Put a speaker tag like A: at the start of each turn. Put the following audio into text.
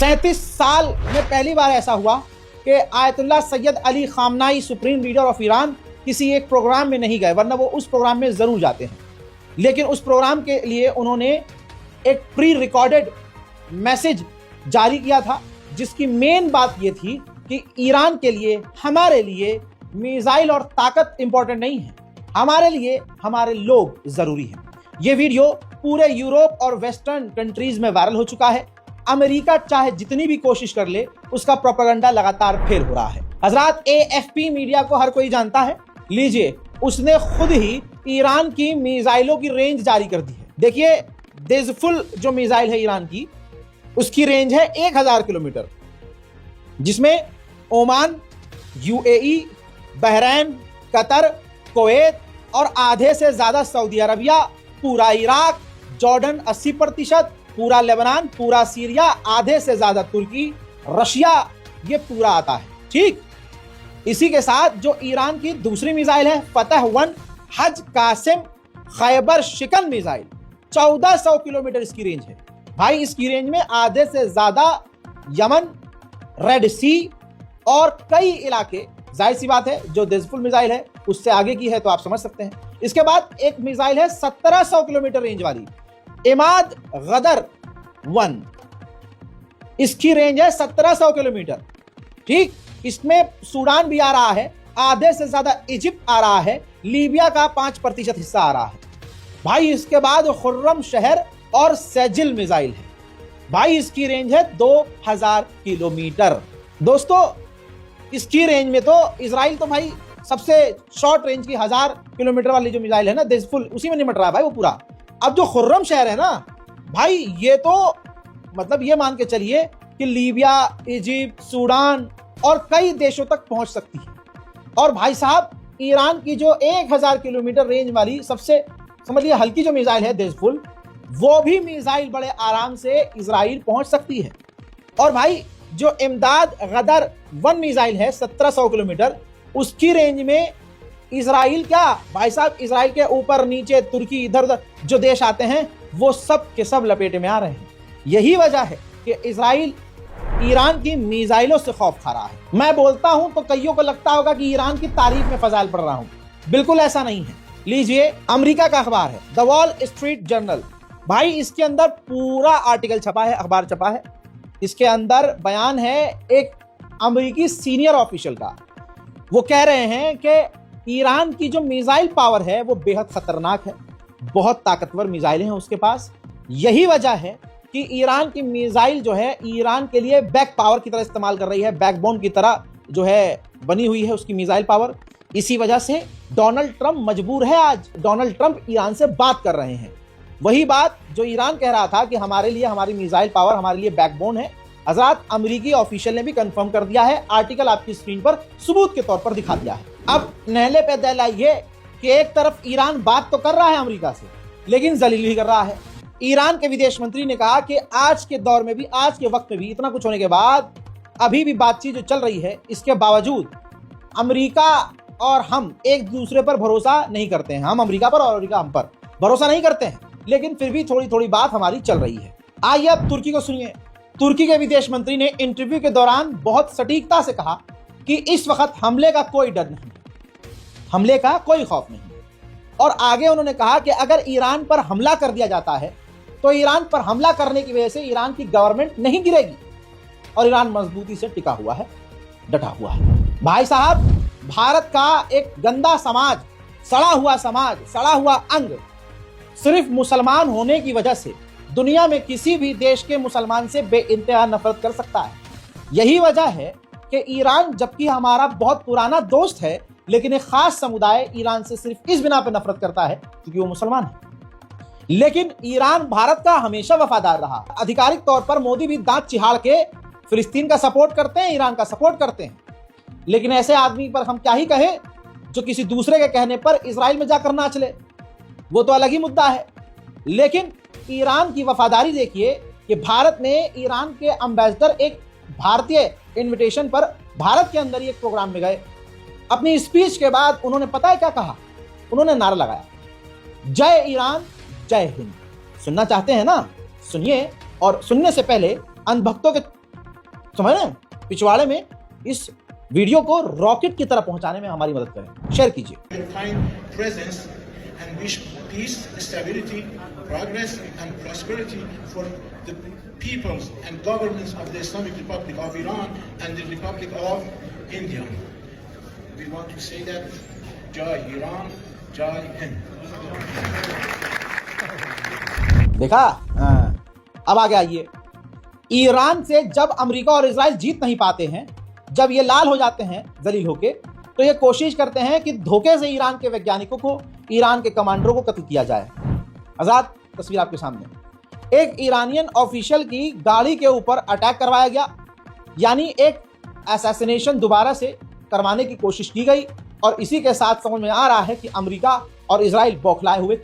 A: 37 साल में पहली बार ऐसा हुआ कि Ayatollah Syed Ali खामनाई supreme leader of Iran किसी एक प्रोग्राम में नहीं गए, वरना वो उस प्रोग्राम में ज़रूर जाते हैं। लेकिन उस प्रोग्राम के लिए उन्होंने एक प्री रिकॉर्डेड मैसेज जारी किया था, जिसकी मेन बात ये थी कि ईरान के लिए, हमारे लिए मिसाइल और ताकत इंपॉर्टेंट नहीं है, हमारे लिए हमारे लोग ज़रूरी हैं। ये वीडियो पूरे यूरोप और वेस्टर्न कंट्रीज में वायरल हो चुका है। अमेरिका चाहे जितनी भी कोशिश कर ले, उसका प्रोपेगेंडा लगातार फेल हो रहा है। हजरात, AFP मीडिया को हर कोई जानता है। लीजिए, उसने खुद ही ईरान की मिसाइलों की रेंज जारी कर दी है। देखिए, देज़फुल जो मिसाइल है ईरान की, उसकी रेंज है 1000 किलोमीटर, जिसमें Oman, UAE, Bahrain, Qatar, Kuwait और आधे से ज्यादा सऊदी अरबिया, पूरा इराक, जॉर्डन 80%, पूरा लेबनान, पूरा सीरिया, आधे से ज्यादा तुर्की, रशिया, ये पूरा आता है। ठीक, इसी के साथ जो ईरान की दूसरी मिसाइल है फतह 1 हज कासिम खैबर शिकन मिसाइल, 1400 किलोमीटर इसकी रेंज है। भाई, इसकी रेंज में आधे से ज्यादा यमन, रेड सी और कई इलाके, जाहिर सी बात है जो देज़फुल मिसाइल है उससे आगे की है, तो आप समझ सकते हैं। इसके बाद एक मिसाइल है 1700 किलोमीटर रेंज वाली, इमाद गदर 1, इसकी रेंज है 1700 किलोमीटर। ठीक, इसमें सूडान भी आ रहा है, आधे से ज्यादा इजिप्ट आ रहा है, लीबिया का 5% हिस्सा आ रहा है। भाई, इसके बाद खुर्रम शहर और सेजिल मिसाइल है। भाई, इसकी रेंज है 2000 किलोमीटर। दोस्तों, इसकी रेंज में तो इजराइल तो भाई सबसे शॉर्ट रेंज की 1000 किलोमीटर वाली जो मिसाइल है ना देज़फुल, उसी में निमट रहा है भाई वो पूरा। अब जो खुर्रम शहर है ना भाई, ये तो मतलब ये मान के चलिए कि लीबिया, इजिप्ट, सूडान और कई देशों तक पहुंच सकती है। और भाई साहब, ईरान की जो 1000 किलोमीटर रेंज वाली सबसे समझिए हल्की जो मिसाइल है देज़फुल, वो भी मिसाइल बड़े आराम से इजराइल पहुंच सकती है। और भाई, जो इमदाद गदर 1 मिसाइल है 1700 किलोमीटर, उसकी रेंज में इजराइल क्या भाई साहब, इजराइल के ऊपर नीचे तुर्की, इधर उधर जो देश आते हैं वो सब के सब लपेटे में आ रहे हैं। यही वजह है कि इजराइल ईरान की मिसाइलों से खौफ खा रहा है। मैं बोलता हूं तो कईयों को लगता होगा कि ईरान की तारीफ में फजाइल पढ़ रहा हूं, बिल्कुल ऐसा नहीं है। लीजिए, अमेरिका का अखबार है द वॉल स्ट्रीट जर्नल। भाई, इसके अंदर पूरा आर्टिकल छपा है, अखबार छपा है। इसके अंदर बयान है एक अमेरिकी सीनियर ऑफिशियल का। वो कह रहे हैं कि ईरान की जो मिसाइल पावर है वो बेहद खतरनाक है, बहुत ताकतवर मिसाइलें हैं उसके पास। यही वजह है कि ईरान की मिसाइल जो है ईरान के लिए बैक पावर की तरह इस्तेमाल कर रही है, बैकबोन की तरह जो है बनी हुई है उसकी मिसाइल पावर। इसी वजह से डोनाल्ड ट्रंप मजबूर है। आज डोनाल्ड ट्रंप ईरान से बात कर रहे हैं, वही बात जो ईरान कह रहा था कि हमारे लिए हमारी मिसाइल पावर हमारे लिए बैकबोन है। हजरात, अमेरिकी ऑफिशियल ने भी कंफर्म कर दिया है, आर्टिकल आपकी स्क्रीन पर सबूत के तौर पर दिखा दिया है। अब नहले पे दहलाइए कि एक तरफ ईरान बात तो कर रहा है अमेरिका से, लेकिन जलील भी कर रहा है। ईरान के विदेश मंत्री ने कहा कि आज के दौर में भी, आज के वक्त में भी, इतना कुछ होने के बाद अभी भी बातचीत जो चल रही है, इसके बावजूद अमेरिका और हम एक दूसरे पर भरोसा नहीं करते हैं। हम अमेरिका पर और अमेरिका हम पर भरोसा नहीं करते हैं, लेकिन फिर भी थोड़ी थोड़ी बात हमारी चल रही है। आइए अब तुर्की को सुनिए। तुर्की के विदेश मंत्री ने इंटरव्यू के दौरान बहुत सटीकता से कहा कि इस वक्त हमले का कोई डर नहीं, हमले का कोई खौफ नहीं। और आगे उन्होंने कहा कि अगर ईरान पर हमला कर दिया जाता है तो ईरान पर हमला करने की वजह से ईरान की गवर्नमेंट नहीं गिरेगी और ईरान मजबूती से टिका हुआ है, डटा हुआ है। भाई साहब, भारत का एक गंदा समाज, सड़ा हुआ समाज, सड़ा हुआ अंग, सिर्फ मुसलमान होने की वजह से दुनिया में किसी भी देश के मुसलमान से बेइंतहा नफरत कर सकता है। यही वजह है कि ईरान, जबकि हमारा बहुत पुराना दोस्त है, लेकिन एक खास समुदाय ईरान से सिर्फ इस बिना पर नफरत करता है क्योंकि वो मुसलमान है। लेकिन ईरान भारत का हमेशा वफादार रहा। आधिकारिक तौर पर मोदी भी दांत चिहाड़ के फिलिस्तीन का सपोर्ट करते हैं, ईरान का सपोर्ट करते हैं। लेकिन ऐसे आदमी पर हम क्या ही कहें जो किसी दूसरे के कहने पर इजराइल में जाकर नाच ले, वो तो अलग ही मुद्दा है। लेकिन ईरान की वफादारी देखिए कि भारत ने ईरान के एम्बेसडर एक भारतीय इनविटेशन पर भारत के अंदर ही एक प्रोग्राम में गए। अपनी स्पीच के बाद उन्होंने पता है क्या कहा? उन्होंने नारा लगाया, जय ईरान, जय हिंद। सुनना चाहते हैं ना? सुनिए। और सुनने से पहले अंधभक्तों के समझ रहे हैं? पिछवाड़े में इस वीडियो को रॉकेट की तरह पहुंचाने में हमारी मदद करें, शेयर कीजिए।
B: And wish peace, stability, progress and prosperity for the peoples and governments of the Islamic Republic of Iran and the Republic of India. We want to say that Jai Iran, Jai Hind.
A: देखा? अब आगे आइए। Iran से जब America और Israel जीत नहीं पाते हैं, जब ये लाल हो जाते हैं जलील होके, तो ये कोशिश करते हैं कि धोखे से ईरान के वैज्ञानिकों को, ईरान के कमांडरों को कत्ल किया जाए। आजाद तस्वीर आपके सामने, एक ईरानियन ऑफिशियल की गाड़ी के ऊपर अटैक करवाया गया, यानी एक असैसिनेशन दोबारा से करवाने की कोशिश की गई। और इसी के साथ समझ में आ रहा है कि अमेरिका और इजराइल बौखलाए हुए